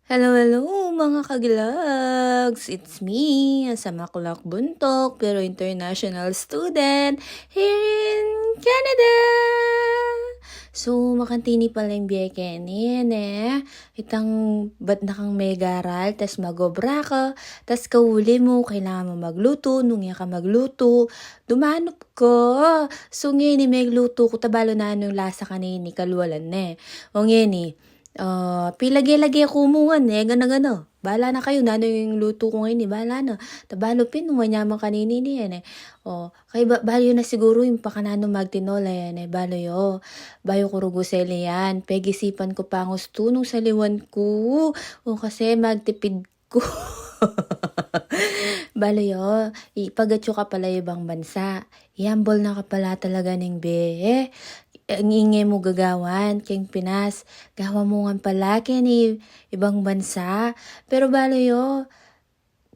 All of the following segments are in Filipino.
Hello, hello mga kaglags! It's me, sa Makulak Buntok, pero international student here in Canada! So, makantini pala yung biyeke niyan Itang ba't na kang may garal, tas magobra ka, tas kauli mo, kailangan mo magluto, nung ka magluto, dumanop ko. So, ngayon may luto ko, tabalo na anong lasa kanini, kalwalan O ngayon pilagay-lagay ko mungan gana-gana. Bahala na kayo, nano yung luto ko ngayon bahala na. Tabalo pin, manyaman kanini yan kay bayo na siguro yung pakanano magtinola yan balo yo. Bayo ko rugusele yan. Pegisipan ko pa ang gusto nung saliwan ko. Kasi magtipid ko. Balo yo, ipagatyo ka pala ibang bansa. Iambol na ka pala talaga ng be. Ang ingay mo gagawan, keng Pinas, gawa mo nga pala, kaya ibang bansa. Pero balo yo,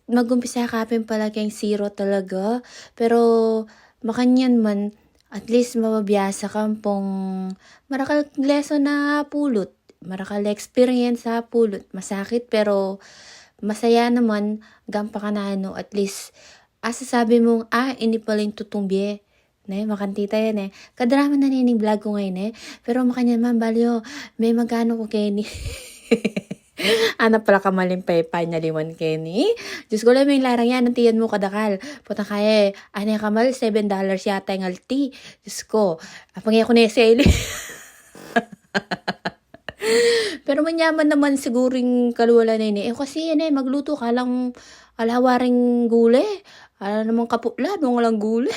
magumpisa kapin pala keng zero talaga. Pero makanyan man, at least mababiyasa ka pong marakal lesson na pulot. Marakal experience sa pulot. Masakit pero masaya naman, gampa ka na at least, sabi mong, hindi pala yung tutumbye. Makantita yan Kadrama na nining vlog ko ngayon Pero makanya man balyo, may magkano ko Kenny. Anak pala kamalimpay pa na liwan Kenny. Diyos ko lang may larang yan, nantiyan mo kadakal. Puta kaya, anay kamal, $7 yata yung alti. Diyos ko, apang ako na yung Pero manyaman naman siguring kalwala na yun kasi yan magluto ka lang alawaring gule. Ala namang kaputla, nung walang gule.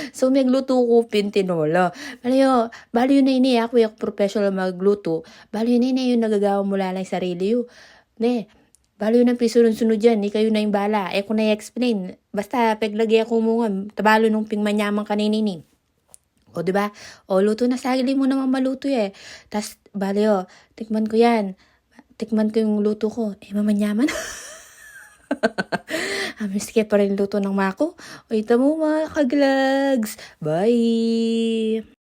So, magluto ko pintinola. Bali yun na ako yung professional magluto. Bali yun na yung nagagawa mula lang sarili yun. Bali yun ang pisunod-sunod dyan. Kayo na yung bala. Ko na i-explain. Basta, peglagay ako mo nga. Tabalo nung pingmanyamang kaninin. Diba? Luto na sagli mo naman maluto Tas, bali tikman ko yan. Tikman ko yung luto ko. Mamanyaman. Miski pa rin luto ng mako. Ito mo mga kaglags. Bye!